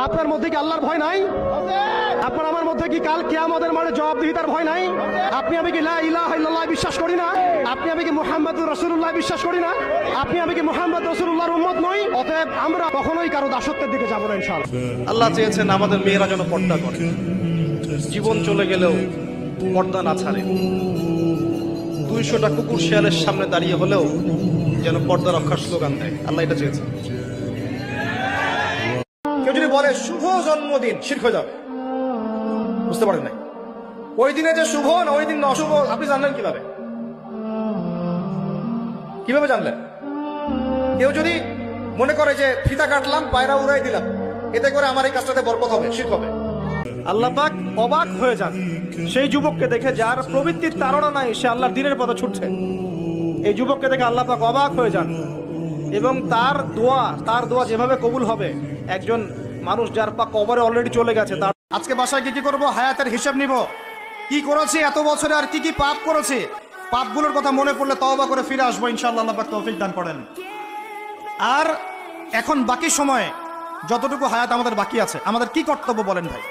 আপনার মধ্যে কি আল্লাহর ভয় নাই? আপনার আমার মধ্যে কি কাল কিয়ামতের মাঠে জবাবদিহিতার ভয় নাই? আপনি আমি কি লা ইলাহা ইল্লাল্লাহ বিশ্বাস করি না? আপনি আমি কি মুহাম্মাদুর রাসূলুল্লাহ বিশ্বাস করি না? আপনি আমি কি মুহাম্মদ রাসূলুল্লাহর উম্মত নই? অতএব আমরা কখনোই কারো দাসত্বের দিকে যাব না ইনশাআল্লাহ। আল্লাহ চেয়েছেন আমাদের মেয়েরা যেন পর্দা করে, জীবন চলে গেলেও পর্দা না ছাড়ে। 200টা কুকুর শিয়ালের সামনে দাঁড়িয়ে হলেও যেন পর্দা রক্ষার স্লোগান দেয়। আল্লাহ এটা চেয়েছেন। কেউ যদি বলে শুভ জন্মদিন, শিরক হয়ে যাবে। বুঝতে পারেন নাই? ওই দিনে যে শুভ না ওই দিন অশুভ আপনি জানলেন কিভাবে? কিভাবে জানলেন? কেউ যদি মনে করে যে ফিতা কাটলাম পায়রা উড়াই দিলাম, এতে করে আমার এই কাজটাতে বরকত হবে, শিরক হবে। আল্লাহ পাক অবাক হয়ে যান সেই যুবককে দেখে যার প্রবৃত্তির তাড়না নাই, সে আল্লাহর দ্বীনের পথে ছুটছে। এই যুবককে দেখে আল্লাহ পাক অবাক হয়ে যান এবং তার দোয়া যেভাবে কবুল হবে, একজন মানুষ যার পা কবরে অলরেডি চলে গেছে, তার আজকে বাসায় কি করব, হায়াতের হিসাব নিব, কি করেছি এত বছরে, আর কি পাপ করেছি, পাপগুলোর কথা মনে পড়লে তওবা করে ফিরে আসবো ইনশাআল্লাহ। আল্লাহ পাক তৌফিক দান করেন। আর এখন বাকি সময়ে যতটুকু হায়াত আমাদের বাকি আছে, আমাদের কি কর্তব্য বলেন ভাই?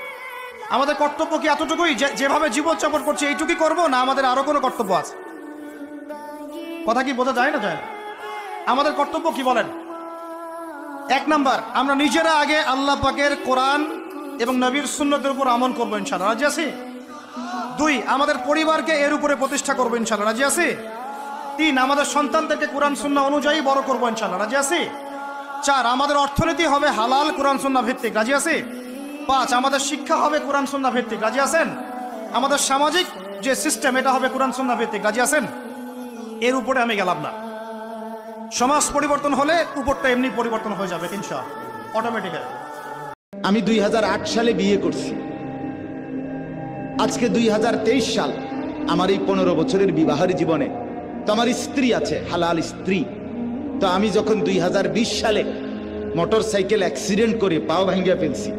আমাদের কর্তব্য কি এতটুকুই যেভাবে জীবনযাপন করছি এইটুকুই করব, না আমাদের আরো কোনো কর্তব্য আছে? কথা কি বোঝা যায় না? যায় না? আমাদের কর্তব্য কি বলেন? 1 নাম্বার, আমরা নিজেরা আগে আল্লাহ পাকের কোরআন এবং নবীর সুন্নতের উপর আমল করবো ইনশাআল্লাহ, রাজি আছি? 2, আমাদের পরিবারকে এর উপরে প্রতিষ্ঠা করবো ইনশাআল্লাহ, রাজি আছি? 3, আমাদের সন্তানদেরকে কোরআন সুন্নাহ অনুযায়ী বড় করবো ইনশাআল্লাহ, রাজি আছি? 4, আমাদের অর্থনীতি হবে হালাল কোরআন সুন্নাহ ভিত্তিক, রাজি আছি? 5, আমাদের শিক্ষা হবে কোরআন সুন্নাহ ভিত্তিক, রাজি আছেন? আমাদের সামাজিক যে সিস্টেম এটা হবে কোরআন সুন্নাহ ভিত্তিক, রাজি আছেন? এর উপরে আমি গেলাম না। সমাজ পরিবর্তন হলে উপরটা এমনি পরিবর্তন হয়ে যাবে ইনশাআল্লাহ, অটোমেটিক্যালি। আমি 2008 সালে বিয়ে করছি, আজকে 2023 সাল। আমার এই 15 বছরের বিবাহের জীবনে তো আমার স্ত্রী আছে, হালাল স্ত্রী। তো আমি যখন 2020 সালে মোটর সাইকেল অ্যাক্সিডেন্ট করে পাও ভাঙ্গিয়া ফেলছি,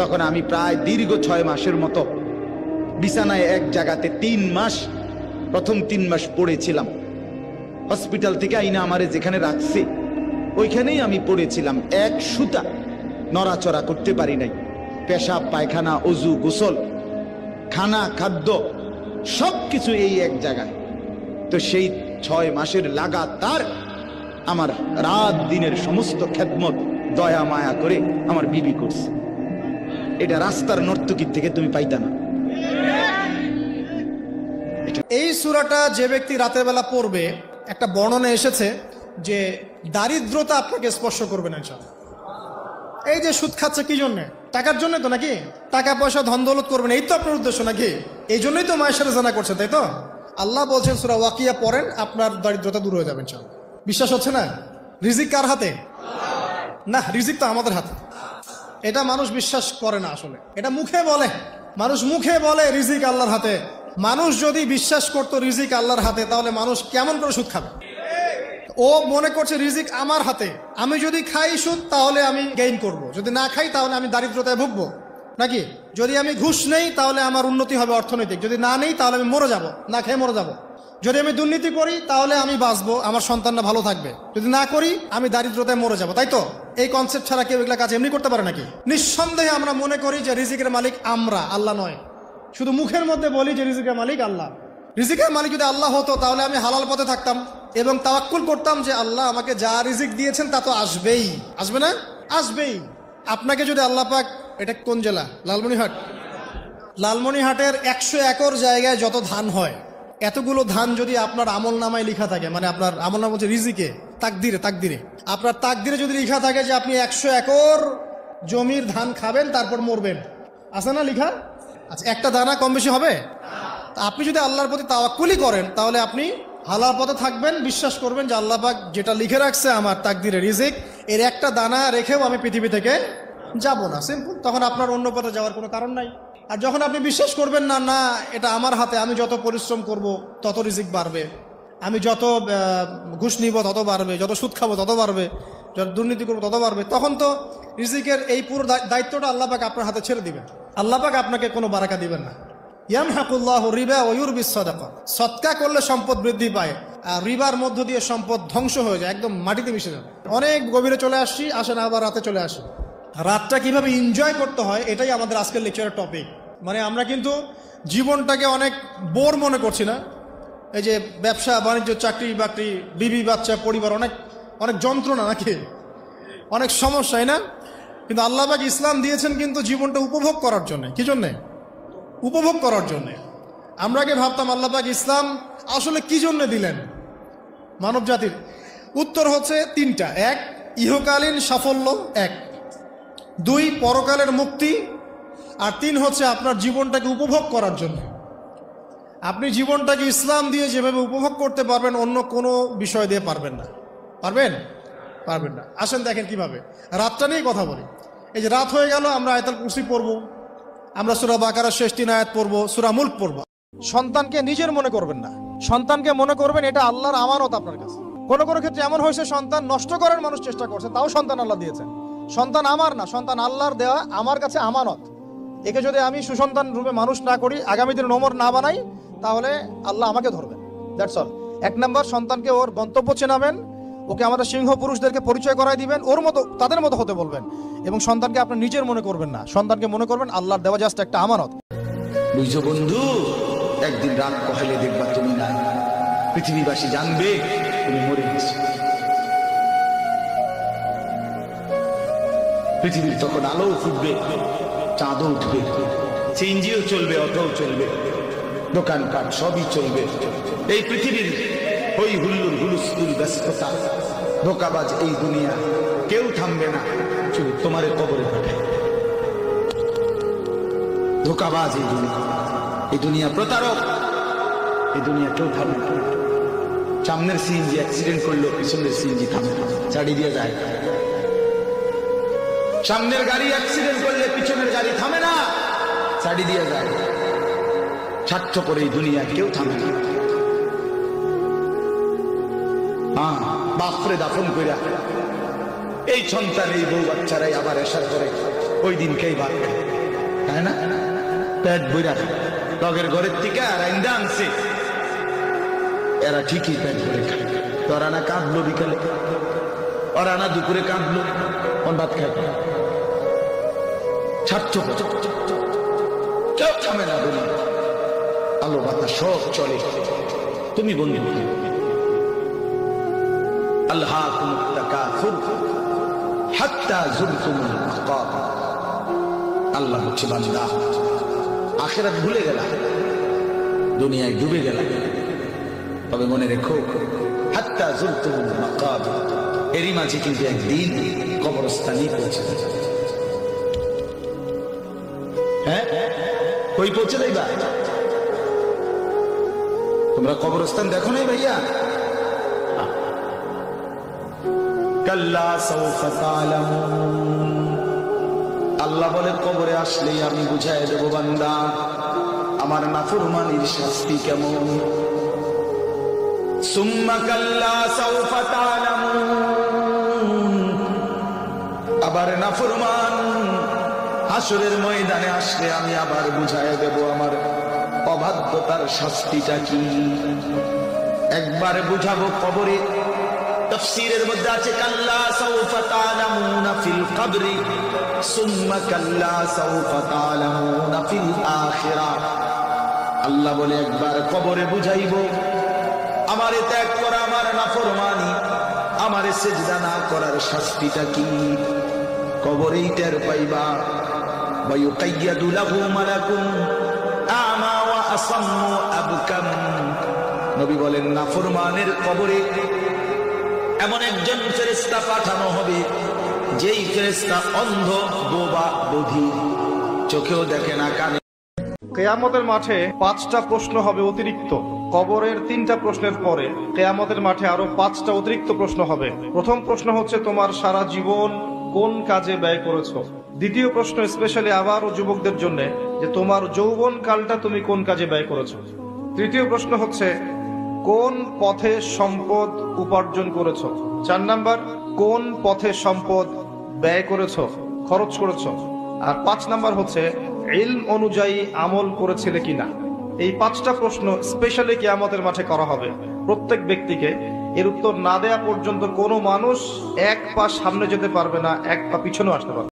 তখন আমি প্রায় দীর্ঘ 6 মাসের মতো বিছানায় এক জায়গাতে 3 মাস, প্রথম 3 মাস পড়েছিলাম। হসপিটাল থেকে আইনা আমারে যেখানে রাখছে ওইখানেই আমি পড়েছিলাম। এক সুতা নড়াচড়া করতে পারি নাই। পেশাব পায়খানা, অজু, গোসল, খানা, খাদ্য সবকিছু এই এক জায়গায়। তো সেই 6 মাসের লাগাতার আমার রাত দিনের সমস্ত খেদমত দয়া মায়া করে আমার বিবি করছে। এটা রাস্তার নর্তকীর থেকে তুমি পাইতা না। এই সূরাটা যে ব্যক্তি রাতের বেলা পড়বে, একটা বর্ণনা এসেছে যে দারিদ্রতা আপনাকে স্পর্শ করবে না ইনশাআল্লাহ। এই যে সুদ খাচ্ছে কি জন্য? টাকার জন্য তো নাকি? টাকা পয়সা ধন দৌলত করবেন, এই তো আপনার উদ্দেশ্য নাকি? এই জন্যই তো মায়ের সাথে জানা করছে, তাই তো? আল্লাহ বলছেন সূরা ওয়াকিয়া পড়েন, আপনার দারিদ্রতা দূর হয়ে যাবে ইনশাআল্লাহ। বিশ্বাস হচ্ছে না? রিজিক কার হাতে? না, রিজিক তো আমাদের হাতে। এটা মানুষ বিশ্বাস করে না আসলে, এটা মুখে বলে। মানুষ মুখে বলে রিজিক আল্লাহর হাতে। মানুষ যদি বিশ্বাস করতো রিজিক আল্লাহর হাতে, তাহলে মানুষ কেমন করে সুদ খাবে? ও মনে করছে রিজিক আমার হাতে, আমি যদি খাই সুদ তাহলে আমি গেইন করব, যদি না খাই তাহলে আমি দারিদ্রতায় ভুগবো নাকি? যদি আমি ঘুষ নেই তাহলে আমার উন্নতি হবে অর্থনৈতিক, যদি না নেই তাহলে আমি মরে যাব, না খেয়ে মরে যাব। যদি আমি দুর্নীতি করি তাহলে আমি বাঁচবো, আমার সন্তানরা ভালো থাকবে, যদি না করি আমি দারিদ্রতায় মরে যাব, তাই তো? এই কনসেপ্ট ছাড়া কেউ এগুলা কাজ এমনি করতে পারে নাকি? নিঃসন্দেহে আমরা মনে করি যে রিজিকের মালিক আমরা, আল্লাহ নয়। শুধু মুখের মধ্যে বলি যে রিজিকের মালিক আল্লাহ। রিজিকের মালিক যদি আল্লাহ হতো তাহলে আমি হালাল পথে থাকতাম এবং তাওয়াক্কুল করতাম যে আল্লাহ আমাকে যা রিজিক দিয়েছেন তা তো আসবেই, আসবে না? আসবেই। আপনাকে যদি আল্লাহ পাক, এটা কোন জেলা? লালমনিরহাট। লালমনিরহাটের 100 একর জায়গায় যত ধান হয়, এতগুলো ধান যদি আপনার আমল নামায় লেখা থাকে, মানে আপনার আমল নাম বলছে রিজিকে, তাকদিরে আপনার তাকদিরে যদি লেখা থাকে যে আপনি 100 একর জমির ধান খাবেন তারপর মরবেন, আছে না লেখা? আচ্ছা, একটা দানা কম বেশি হবে? আপনি যদি আল্লাহর প্রতি তাওয়াক্কুলই করেন তাহলে আপনি হালাল পথে থাকবেন, বিশ্বাস করবেন যে আল্লাহ পাক যেটা লিখে রাখছে আমার তাকদিরে রিজিক, এর একটা দানা রেখেও আমি পৃথিবী থেকে যাব না, সিম্পল। তখন আপনার অন্য পথে যাওয়ার কোনো কারণ নাই। আর যখন আপনি বিশ্বাস করবেন না, না এটা আমার হাতে, আমি যত পরিশ্রম করব তত রিজিক বাড়বে, আমি যত ঘুষ নিব তত বাড়বে, যত সুদ খাবো তত বাড়বে, যত দুর্নীতি করবো তত বাড়বে, তখন তো রিজিকের এই পুরো দায়িত্বটা আল্লাহ পাক আপনার হাতে ছেড়ে দিবেন। আল্লাহ পাক আপনাকে কোনো বারাকা দিবেন না। ইয়ামহাকুল্লাহু রিবা ওয়া ইউরবিস সাদাকা। সদকা করলে সম্পদ বৃদ্ধি পায়, আর রিবার মধ্য দিয়ে সম্পদ ধ্বংস হয়ে যায়, একদম মাটিতে মিশে যায়। অনেক গভীরে চলে আসছি, আসেন আবার রাতে চলে আসি। রাতটা কিভাবে এনজয় করতে হয় এটাই আমাদের আজকের লেকচারের টপিক। মানে আমরা কিন্তু জীবনটাকে অনেক বোর মনে করছি না। এই যে ব্যবসা বাণিজ্য, চাকরি বাকরি, বিবি বাচ্চা, পরিবার, অনেক অনেক যন্ত্রণা নাকি, অনেক সমস্যাই না? কিন্তু আল্লাহ পাক ইসলাম দিয়েছেন কিন্তু জীবনটা উপভোগ করার জন্য। কি জন্যে? উপভোগ করার জন্যে। আমরা আগে ভাবতাম আল্লাহ পাক ইসলাম আসলে কি জন্য দিলেন মানব জাতির। উত্তর হচ্ছে তিনটা। এক, ইহকালীন সাফল্য, এক। দুই, পরকালের মুক্তি, আর তিন হচ্ছে আপনার জীবনটাকে উপভোগ করার জন্য। আপনি জীবনটাকে ইসলাম দিয়ে যেভাবে উপভোগ করতে পারবেন অন্য কোনো বিষয় দিয়ে পারবেন না। পারবেন? পারবেন না। আসেন দেখেন কিভাবে। রাতটা নিয়ে কথা বলি। এই যে রাত হয়ে গেল, আমরা আয়াতুল কুরসি পড়বো, আমরা সূরা বাকারার শেষ 3 আয়াত পড়বো, সূরা মুলক পড়বো। সন্তানকে নিজের মনে করবেন না, সন্তানকে মনে করবেন এটা আল্লাহর আমানত আপনার কাছে। কোনো কোনো ক্ষেত্রে এমন হয়েছে সন্তান নষ্ট করার মানুষ চেষ্টা করছে, তাও সন্তান আল্লাহ দিয়েছেন। সন্তান আমার না, সন্তান আল্লাহর দেওয়া, আমার কাছে আমানত। একে যদি আমি সুসন্তান রূপে মানুষ না করি, আগামী দিনে নোমর না বানাই, তাহলে আল্লাহ আমাকে ধরবেন। That's all. 1 নম্বর, সন্তানকে ওর গন্তব্য চেনাবেন, ওকে আমাদের সিংহ পুরুষদেরকে পরিচয় করায় দিবেন, ওর মতো তাদের মতো হতে বলবেন। এবং সন্তানকে আপনি নিজের মনে করবেন না, সন্তানকে মনে করবেন আল্লাহর দেওয়া জাস্ট একটা আমানত। বুঝছো বন্ধু, একদিন রাত কহেলে দেখবা তুমি নাই, পৃথিবীবাসী জানবে তুমি মরে গেছো। পৃথিবীর তখন আলো ফুটবে, চাঁদও উঠবে, সিএনজিও চলবে, অটোও চলবে, দোকানপাট সবই চলবে। এই পৃথিবীর হই হুল্লুর হুলুস্থুল ব্যস্ততা, ধোকাবাজ এই দুনিয়া, কেউ থামবে না, শুধু তোমারে কবরে পাঠায়। ধোকাবাজ এই দুনিয়া, এই দুনিয়া প্রতারক, এই দুনিয়া কেউ থামবে না। সামনের সিএনজি অ্যাক্সিডেন্ট করলো, পিছনের সিএনজি থামে, ছাড়ি দিয়ে যায়। সামনের গাড়ি অ্যাক্সিডেন্ট করলে পিছনের গাড়ি থামে না, ছাড়ি দিয়ে যায়। স্বার্থ করে এই দুনিয়া কেউ থামে না। বাপরে দাফন কইরা এই সন্তান, এই বউ বাচ্চারাই আবার এসার করে ওই দিনকেই ভাত খায়, তাই না? পেট বইরা লগের ঘরের থেকে আর আইন্দা আনছে, এরা ঠিকই পেট ভরে খায়। তোরা না কাঁদলো বিকালে, ওরা না দুপুরে কাঁদলো, কোন ভাত খায়? ছাড়ছ কেউ থামে না দুনিয়া, আলো বাতাস সব চলে। তুমি বন্ধু, আল্লাহকুমুত তাকাসুর হাত্তা যুরতুমুল মাকাবির। আল্লাহ হচ্ছে বান্দা, আখিরাত ভুলে গেলা, দুনিয়ায় ডুবে গেলা, তবে মনে রেখো হাত্তা যুরতুমুল মাকাবির, এরই মাঝে কিন্তু একদিন কবরস্থানে পৌঁছে যাবে। হ্যাঁ, কই পৌঁছে যাইবা? তোমরা কবরস্থান দেখো নাই ভাইয়া? কাল্লা সাউফা তা'লামুন। আল্লাহ বলে কবরে আসলেই আমি বুঝাই দেব বান্দা আমার নাফরমানির শাস্তি কেমন। সুম্মা কাল্লা সাউফা তা'লামুন। আবার নাফরমান হাসরের ময়দানে আসলে আমি আবার বুঝাই দেব আমার অবাধ্যতার শাস্তিটা কি। একবার বুঝাবো কবরে। তাফসীরের মধ্যে আছে কাল্লা সাউফা তা'লামুনা ফিল কবরি সুম্মা কাল্লা সাউফা তা'লামুনা ফিল আখিরাহ। আল্লাহ বলে একবার কবরে বুঝাইবো আমারে ত্যাগ করা, আমার নাফরমানি, আমারে সিজদা না করার শাস্তিটা কি। কবরেই টের পাইবা। ওয়া ইউকাইয়াদু লাহু মালাকুন আমা ওয়া আসাম্মু আবকাম। নবী বলেন নাফরমানের কবরে এমন একজন ফেরেশতা পাঠানো হবে, যেই ফেরেশতা অন্ধ, বোবা, বধির, চোখেও দেখে না, কানে। কিয়ামতের মাঠে 5টা প্রশ্ন হবে অতিরিক্ত। কবরের 3টা প্রশ্নের পরে কিয়ামতের মাঠে আরো 5টা অতিরিক্ত প্রশ্ন হবে। প্রথম প্রশ্ন হচ্ছে তোমার সারা জীবন কোন কাজে ব্যয় করেছো। দ্বিতীয় প্রশ্ন স্পেশালি আবারও যুবকদের জন্য, যে তোমার যৌবন কালটা তুমি কোন কাজে ব্যয় করেছো। তৃতীয় প্রশ্ন হচ্ছে কোন পথে সম্পদ উপার্জন করেছো। 4 নাম্বার, কোন পথে সম্পদ ব্যয় করেছো, খরচ করেছো। আর 5 নাম্বার হচ্ছে ইলম অনুযায়ী আমল করেছিলে কিনা। এই 5টা প্রশ্ন স্পেশালি কিয়ামতের মাঠে করা হবে প্রত্যেক ব্যক্তিকে। এর উত্তর না দেয়া পর্যন্ত কোনো মানুষ 1 পা সামনে যেতে পারবে না, 1 পা পিছনেও আসতে পারবে।